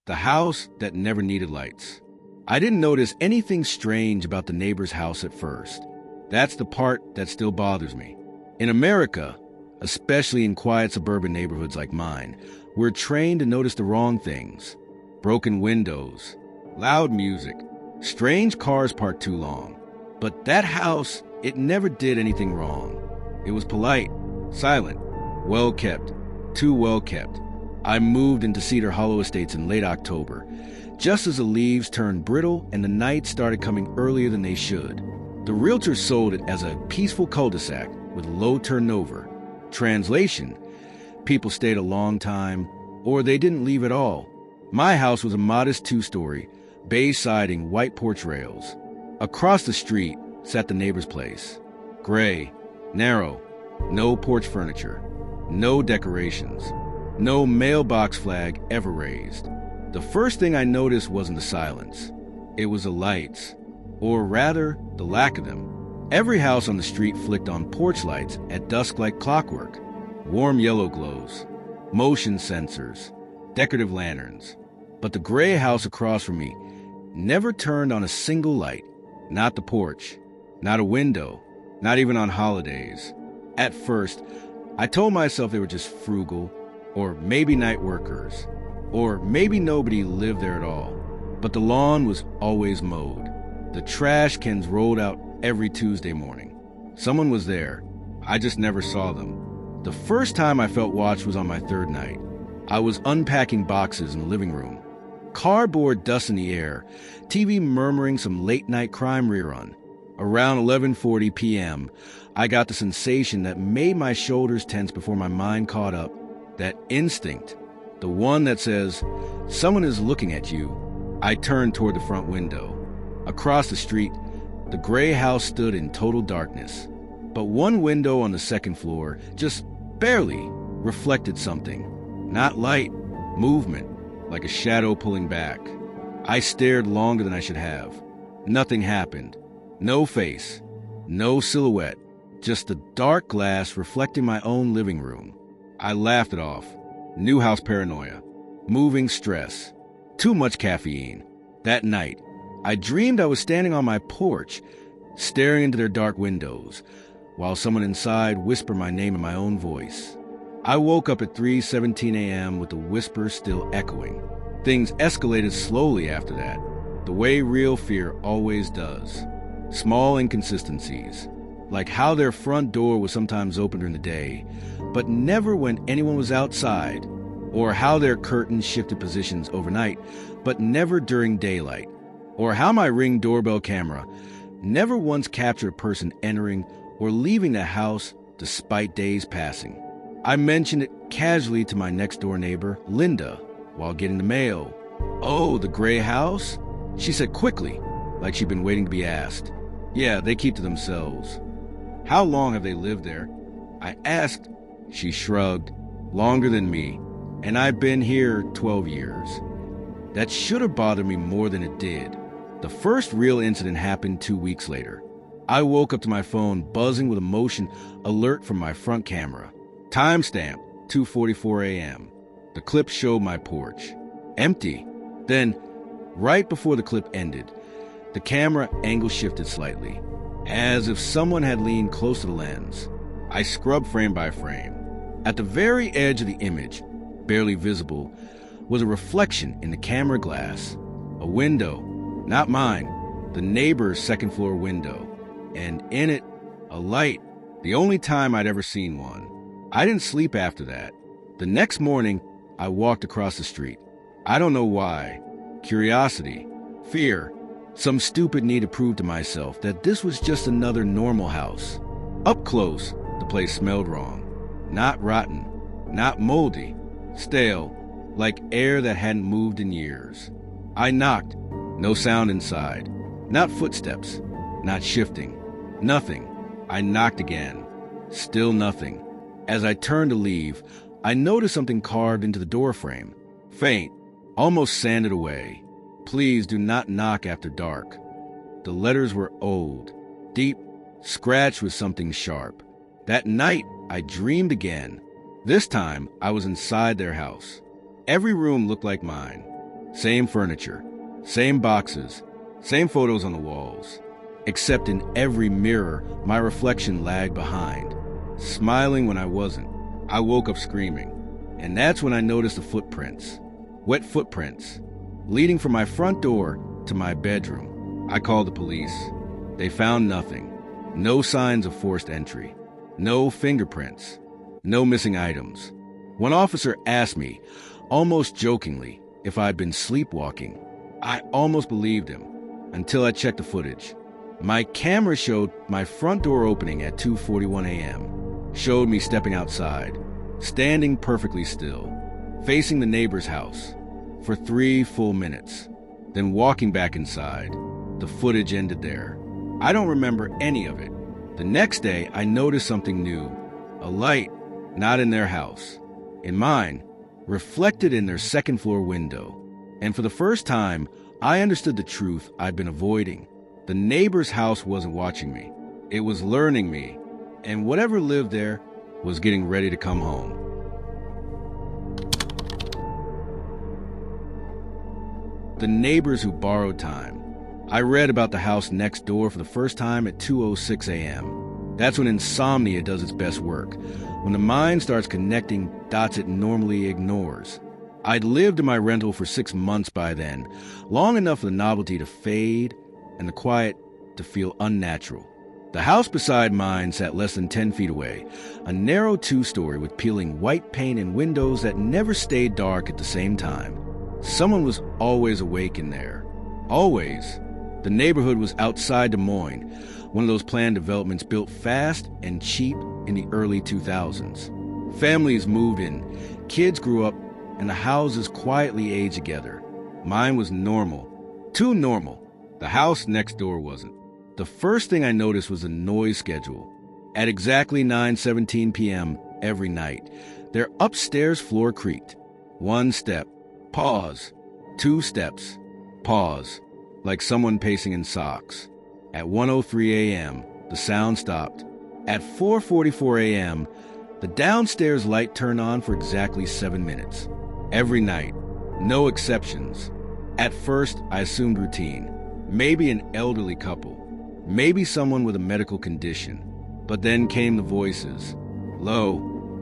The house that never needed lights. I didn't notice anything strange about the neighbor's house at first. That's the part that still bothers me. In America, especially in quiet suburban neighborhoods like mine, we're trained to notice the wrong things. Broken windows, loud music, strange cars parked too long. But that house, it never did anything wrong. It was polite, silent, well kept, too well kept. I moved into Cedar Hollow Estates in late October, just as the leaves turned brittle and the nights started coming earlier than they should. The realtor sold it as a peaceful cul-de-sac with low turnover. Translation: people stayed a long time, or they didn't leave at all. My house was a modest 2-story, beige siding, white porch rails. Across the street sat the neighbor's place. Gray, narrow, no porch furniture, no decorations, no mailbox flag ever raised. The first thing I noticed wasn't the silence. It was the lights, or rather, the lack of them. Every house on the street flicked on porch lights at dusk like clockwork. Warm yellow glows, motion sensors, decorative lanterns. But the gray house across from me never turned on a single light. Not the porch, not a window, not even on holidays. At first, I told myself they were just frugal, or maybe night workers, or maybe nobody lived there at all. But the lawn was always mowed. The trash cans rolled out every Tuesday morning. Someone was there. I just never saw them. The first time I felt watched was on my third night. I was unpacking boxes in the living room. Cardboard dust in the air, TV murmuring some late-night crime rerun. Around 11:40 p.m., I got the sensation that made my shoulders tense before my mind caught up. That instinct, the one that says, someone is looking at you. I turned toward the front window. Across the street, the gray house stood in total darkness. But one window on the second floor, just barely, reflected something. Not light, movement, like a shadow pulling back. I stared longer than I should have. Nothing happened. No face, no silhouette, just the dark glass reflecting my own living room. I laughed it off. New house paranoia, moving stress, too much caffeine. That night, I dreamed I was standing on my porch, staring into their dark windows, while someone inside whispered my name in my own voice. I woke up at 3:17 a.m. with the whisper still echoing. Things escalated slowly after that, the way real fear always does. Small inconsistencies, like how their front door was sometimes open during the day, but never when anyone was outside, or how their curtains shifted positions overnight, but never during daylight, or how my Ring doorbell camera never once captured a person entering or leaving the house despite days passing. I mentioned it casually to my next-door neighbor, Linda, while getting the mail. "Oh, the gray house?" she said quickly, like she'd been waiting to be asked. "Yeah, they keep to themselves." "How long have they lived there?" I asked. She shrugged. "Longer than me, and I've been here 12 years. That should have bothered me more than it did. The first real incident happened 2 weeks later. I woke up to my phone buzzing with a motion alert from my front camera. Timestamp, 2:44 a.m. The clip showed my porch. Empty. Then, right before the clip ended, the camera angle shifted slightly, as if someone had leaned close to the lens. I scrubbed frame by frame. At the very edge of the image, barely visible, was a reflection in the camera glass. A window, not mine, the neighbor's second-floor window. And in it, a light, the only time I'd ever seen one. I didn't sleep after that. The next morning, I walked across the street. I don't know why. Curiosity, fear, some stupid need to prove to myself that this was just another normal house. Up close, the place smelled wrong. Not rotten, not moldy, stale, like air that hadn't moved in years. I knocked. No sound inside. Not footsteps. Not shifting. Nothing. I knocked again. Still nothing. As I turned to leave, I noticed something carved into the doorframe. Faint, almost sanded away. "Please do not knock after dark." The letters were old, deep, scratched with something sharp. That night, I dreamed again. This time, I was inside their house. Every room looked like mine. Same furniture, same boxes, same photos on the walls. Except in every mirror, my reflection lagged behind, smiling when I wasn't. I woke up screaming, and that's when I noticed the footprints. Wet footprints, leading from my front door to my bedroom. I called the police. They found nothing. No signs of forced entry. No fingerprints. No missing items. One officer asked me, almost jokingly, if I'd been sleepwalking. I almost believed him, until I checked the footage. My camera showed my front door opening at 2:41 a.m., showed me stepping outside, standing perfectly still, facing the neighbor's house, for 3 full minutes, then walking back inside. The footage ended there. I don't remember any of it. The next day, I noticed something new. A light, not in their house. In mine, reflected in their second-floor window. And for the first time, I understood the truth I'd been avoiding. The neighbor's house wasn't watching me. It was learning me. And whatever lived there was getting ready to come home. The neighbors who borrowed time. I read about the house next door for the first time at 2:06 a.m. That's when insomnia does its best work, when the mind starts connecting dots it normally ignores. I'd lived in my rental for 6 months by then, long enough for the novelty to fade and the quiet to feel unnatural. The house beside mine sat less than 10 feet away, a narrow 2-story with peeling white paint and windows that never stayed dark at the same time. Someone was always awake in there. Always. The neighborhood was outside Des Moines, one of those planned developments built fast and cheap in the early 2000s. Families moved in, kids grew up, and the houses quietly aged together. Mine was normal. Too normal. The house next door wasn't. The first thing I noticed was the noise schedule. At exactly 9:17 p.m. every night, their upstairs floor creaked. 1 step. Pause. 2 steps. Pause. Like someone pacing in socks. At 1:03 a.m., the sound stopped. At 4:44 a.m., the downstairs light turned on for exactly 7 minutes. Every night. No exceptions. At first, I assumed routine. Maybe an elderly couple. Maybe someone with a medical condition. But then came the voices. Low,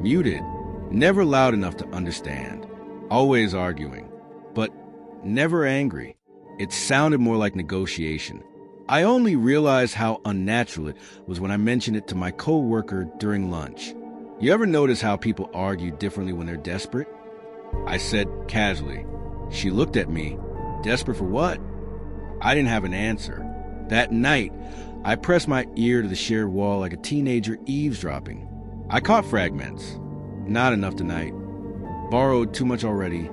muted, never loud enough to understand. Always arguing. But never angry. It sounded more like negotiation. I only realized how unnatural it was when I mentioned it to my co-worker during lunch. You ever notice how people argue differently when they're desperate? I said casually. She looked at me. Desperate for what? I didn't have an answer. That night, I pressed my ear to the shared wall like a teenager eavesdropping. I caught fragments. Not enough tonight. Borrowed too much already.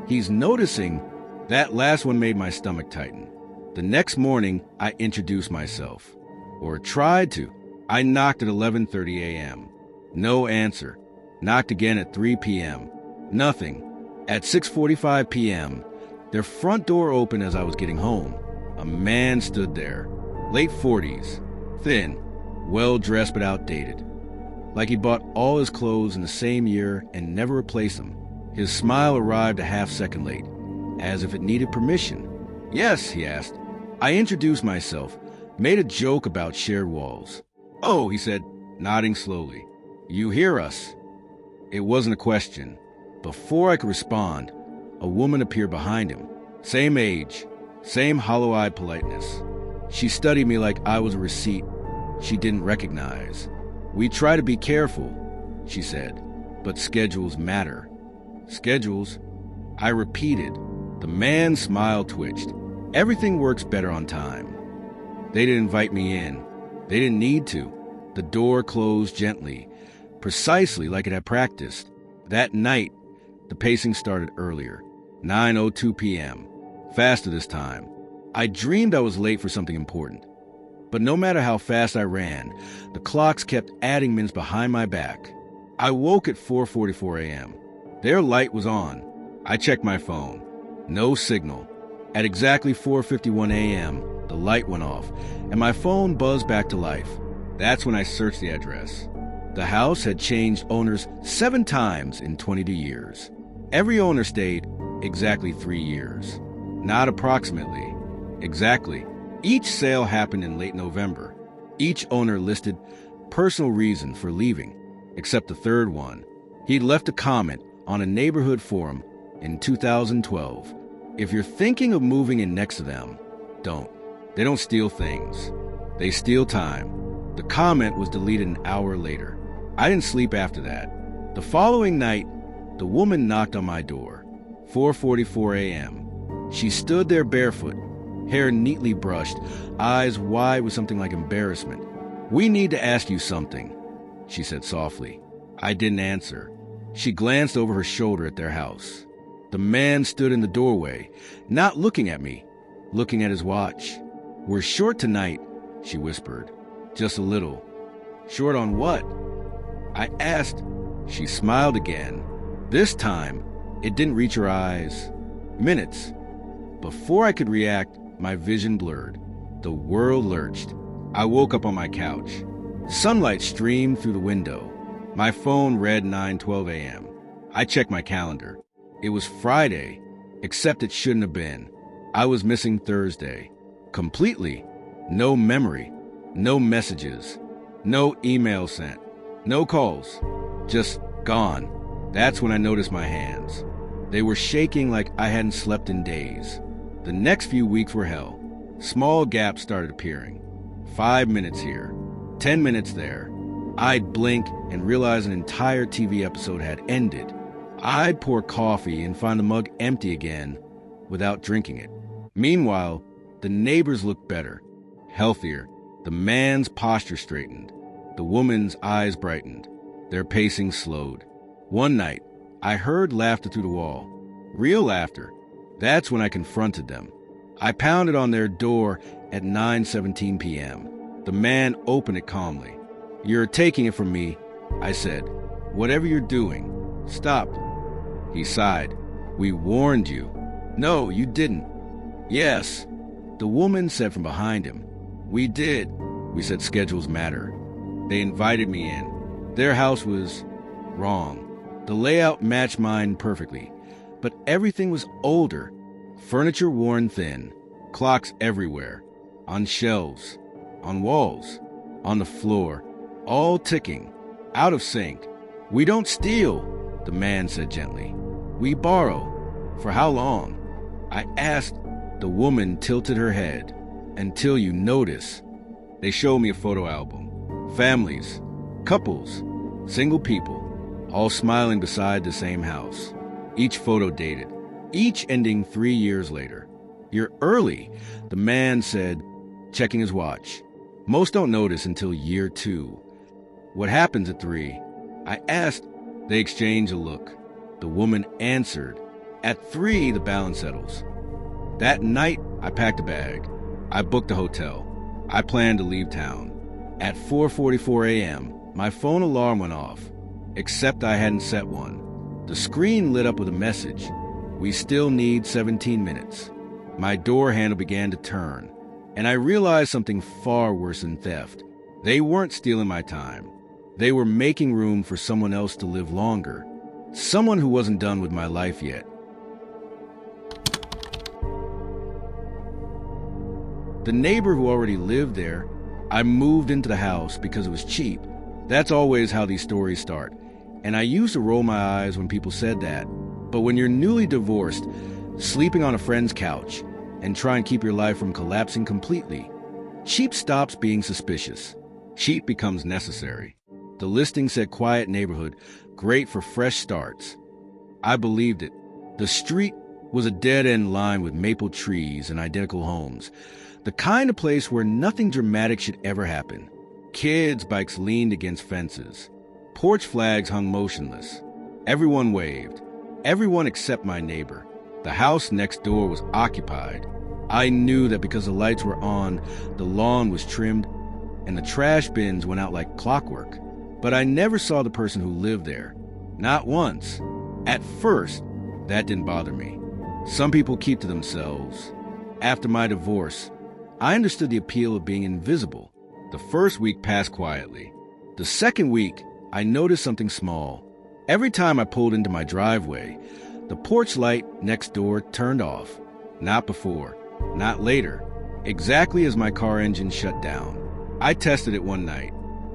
He's noticing. That last one made my stomach tighten. The next morning, I introduced myself. Or tried to. I knocked at 11:30 a.m. No answer. Knocked again at 3 p.m. Nothing. At 6:45 p.m., their front door opened as I was getting home. A man stood there. Late 40s. Thin. Well-dressed but outdated. Like he bought all his clothes in the same year and never replaced them. His smile arrived a half-second late. As if it needed permission. Yes, he asked. I introduced myself, made a joke about shared walls. Oh, he said, nodding slowly. You hear us? It wasn't a question. Before I could respond, a woman appeared behind him. Same age, same hollow-eyed politeness. She studied me like I was a receipt she didn't recognize. We try to be careful, she said, but schedules matter. Schedules? I repeated. The man's smile twitched. Everything works better on time. They didn't invite me in. They didn't need to. The door closed gently, precisely like it had practiced. That night, the pacing started earlier, 9:02 p.m., faster this time. I dreamed I was late for something important. But no matter how fast I ran, the clocks kept adding minutes behind my back. I woke at 4:44 a.m. Their light was on. I checked my phone. No signal. At exactly 4:51 a.m., the light went off, and my phone buzzed back to life. That's when I searched the address. The house had changed owners 7 times in 22 years. Every owner stayed, exactly 3 years. Not approximately, exactly. Each sale happened in late November. Each owner listed personal reason for leaving, except the third one. He'd left a comment on a neighborhood forum in 2012. If you're thinking of moving in next to them, don't. They don't steal things. They steal time. The comment was deleted an hour later. I didn't sleep after that. The following night, the woman knocked on my door, 4:44 a.m. She stood there barefoot, hair neatly brushed, eyes wide with something like embarrassment. "We need to ask you something," she said softly. I didn't answer. She glanced over her shoulder at their house. The man stood in the doorway, not looking at me, looking at his watch. "We're short tonight," she whispered. "Just a little." "Short on what?" I asked. She smiled again. This time, it didn't reach her eyes. Minutes. Before I could react, my vision blurred. The world lurched. I woke up on my couch. Sunlight streamed through the window. My phone read 9:12 a.m. I checked my calendar. It was Friday, except it shouldn't have been. I was missing Thursday. Completely. No memory. No messages. No email sent. No calls. Just gone. That's when I noticed my hands. They were shaking like I hadn't slept in days. The next few weeks were hell. Small gaps started appearing. 5 minutes here. 10 minutes there. I'd blink and realize an entire TV episode had ended. I'd pour coffee and find the mug empty again without drinking it. Meanwhile, the neighbors looked better, healthier. The man's posture straightened. The woman's eyes brightened. Their pacing slowed. One night, I heard laughter through the wall. Real laughter. That's when I confronted them. I pounded on their door at 9:17 p.m. The man opened it calmly. "You're taking it from me," I said. "Whatever you're doing, stop." He sighed. "We warned you." "No, you didn't." "Yes," the woman said from behind him. "We did." We said schedules matter. They invited me in. Their house was wrong. The layout matched mine perfectly, but everything was older. Furniture worn thin, clocks everywhere, on shelves, on walls, on the floor, all ticking, out of sync. "We don't steal," the man said gently. "We borrow." "For how long?" I asked. The woman tilted her head. "Until you notice." They showed me a photo album. Families, couples, single people, all smiling beside the same house. Each photo dated, each ending 3 years later. "You're early," the man said, checking his watch. "Most don't notice until year 2. What happens at 3? I asked. They exchanged a look. The woman answered. "At 3, the balance settles." That night, I packed a bag. I booked a hotel. I planned to leave town. At 4:44 a.m., my phone alarm went off, except I hadn't set one. The screen lit up with a message. "We still need 17 minutes. My door handle began to turn, and I realized something far worse than theft. They weren't stealing my time. They were making room for someone else to live longer. Someone who wasn't done with my life yet. The neighbor who already lived there, I moved into the house because it was cheap. That's always how these stories start. And I used to roll my eyes when people said that. But when you're newly divorced, sleeping on a friend's couch, and try and keep your life from collapsing completely, cheap stops being suspicious. Cheap becomes necessary. The listing said quiet neighborhood, great for fresh starts. I believed it. The street was a dead-end line with maple trees and identical homes. The kind of place where nothing dramatic should ever happen. Kids' bikes leaned against fences. Porch flags hung motionless. Everyone waved. Everyone except my neighbor. The house next door was occupied. I knew that because the lights were on, the lawn was trimmed, and the trash bins went out like clockwork. But I never saw the person who lived there. Not once. At first, that didn't bother me. Some people keep to themselves. After my divorce, I understood the appeal of being invisible. The first week passed quietly. The second week, I noticed something small. Every time I pulled into my driveway, The porch light next door turned off. Not before, not later, exactly as my car engine shut down. I tested it one night,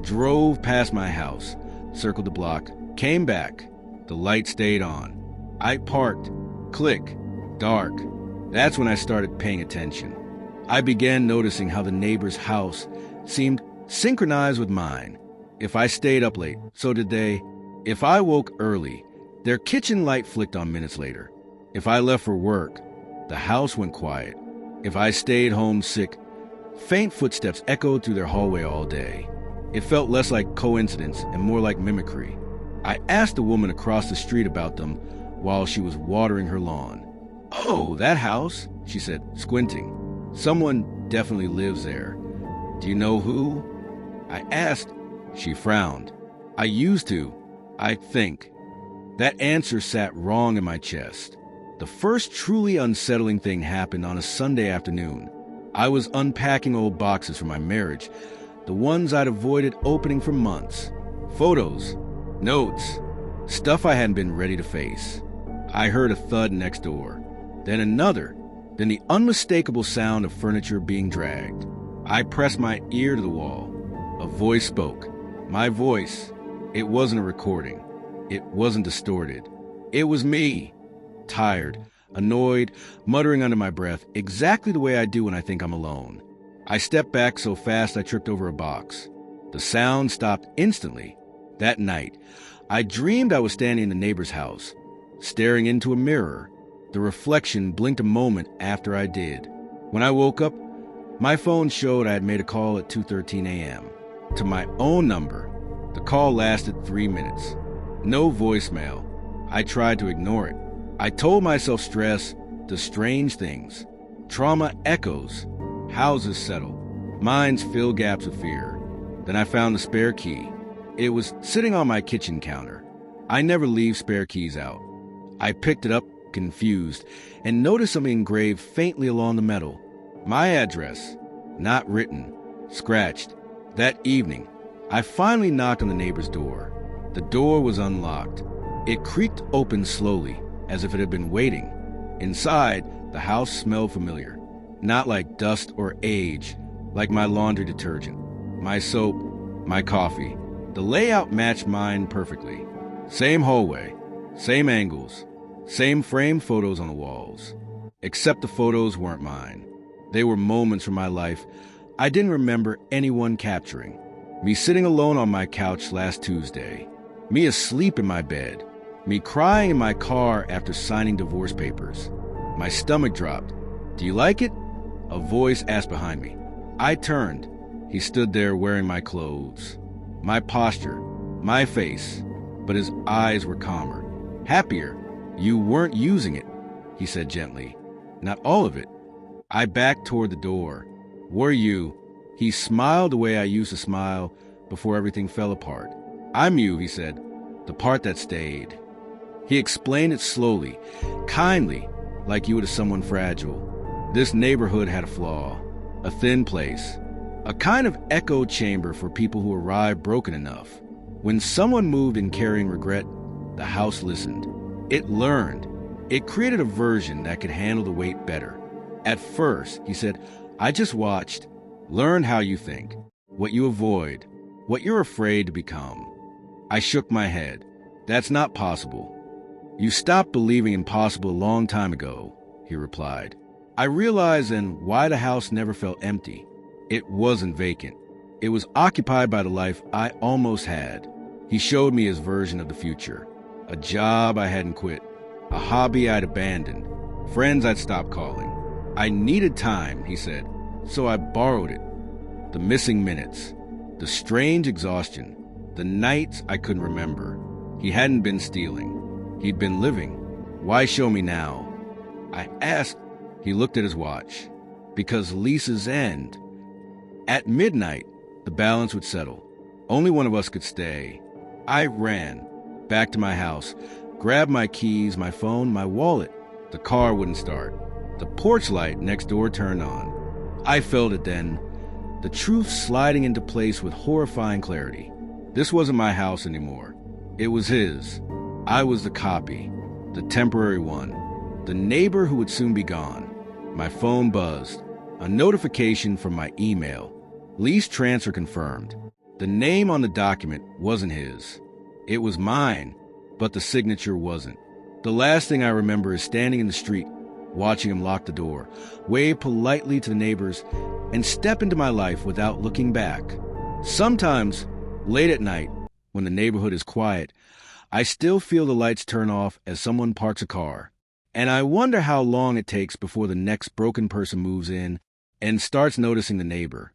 drove past my house, circled the block, came back. The light stayed on. I parked. Click. Dark. That's when I started paying attention. I began noticing how the neighbor's house seemed synchronized with mine. If I stayed up late, so did they. If I woke early, their kitchen light flicked on minutes later. If I left for work, the house went quiet. If I stayed home sick, faint footsteps echoed through their hallway all day. It felt less like coincidence and more like mimicry. I asked a woman across the street about them while she was watering her lawn. "Oh, that house," she said, squinting. "Someone definitely lives there. Do you know who?" I asked. She frowned. "I used to, I think." That answer sat wrong in my chest. The first truly unsettling thing happened on a Sunday afternoon. I was unpacking old boxes from my marriage, the ones I'd avoided opening for months. Photos, notes, stuff I hadn't been ready to face. I heard a thud next door, then another, then the unmistakable sound of furniture being dragged. I pressed my ear to the wall. A voice spoke. My voice. It wasn't a recording. It wasn't distorted. It was me. Tired, annoyed, muttering under my breath, exactly the way I do when I think I'm alone. I stepped back so fast I tripped over a box. The sound stopped instantly. That night, I dreamed I was standing in the neighbor's house, staring into a mirror. The reflection blinked a moment after I did. When I woke up, my phone showed I had made a call at 2:13 a.m. to my own number. The call lasted 3 minutes. No voicemail. I tried to ignore it. I told myself stress does strange things. Trauma echoes. Houses settle. Minds fill gaps of fear. Then I found the spare key. It was sitting on my kitchen counter. I never leave spare keys out. I picked it up, confused, and noticed something engraved faintly along the metal. My address. Not written. Scratched. That evening, I finally knocked on the neighbor's door. The door was unlocked. It creaked open slowly, as if it had been waiting. Inside, the house smelled familiar. Not like dust or age, like my laundry detergent, my soap, my coffee. The layout matched mine perfectly. Same hallway, same angles, same framed photos on the walls. Except the photos weren't mine. They were moments from my life I didn't remember anyone capturing. Me sitting alone on my couch last Tuesday. Me asleep in my bed. Me crying in my car after signing divorce papers. My stomach dropped. "Do you like it?" A voice asked behind me. I turned. He stood there wearing my clothes. My posture, my face, but his eyes were calmer, happier. "You weren't using it," he said gently. "Not all of it." I backed toward the door. "Were you?" He smiled the way I used to smile before everything fell apart. "I'm you," he said, "the part that stayed." He explained it slowly, kindly, like you would to someone fragile. This neighborhood had a flaw, a thin place, a kind of echo chamber for people who arrived broken enough. When someone moved in carrying regret, the house listened. It learned. It created a version that could handle the weight better. At first, he said, I just watched, learned how you think, what you avoid, what you're afraid to become. I shook my head. That's not possible. You stopped believing impossible a long time ago, he replied. I realized then why the house never felt empty. It wasn't vacant. It was occupied by the life I almost had. He showed me his version of the future. A job I hadn't quit. A hobby I'd abandoned. Friends I'd stopped calling. I needed time, he said, so I borrowed it. The missing minutes. The strange exhaustion. The nights I couldn't remember. He hadn't been stealing. He'd been living. Why show me now? I asked. He looked at his watch. Because leases end. At midnight, the balance would settle. Only one of us could stay. I ran back to my house, grabbed my keys, my phone, my wallet. The car wouldn't start. The porch light next door turned on. I felt it then, the truth sliding into place with horrifying clarity. This wasn't my house anymore. It was his. I was the copy. The temporary one. The neighbor who would soon be gone. My phone buzzed. A notification from my email. Lease transfer confirmed. The name on the document wasn't his. It was mine, but the signature wasn't. The last thing I remember is standing in the street, watching him lock the door, wave politely to the neighbors, and step into my life without looking back. Sometimes, late at night, when the neighborhood is quiet, I still feel the lights turn off as someone parks a car. And I wonder how long it takes before the next broken person moves in and starts noticing the neighbor.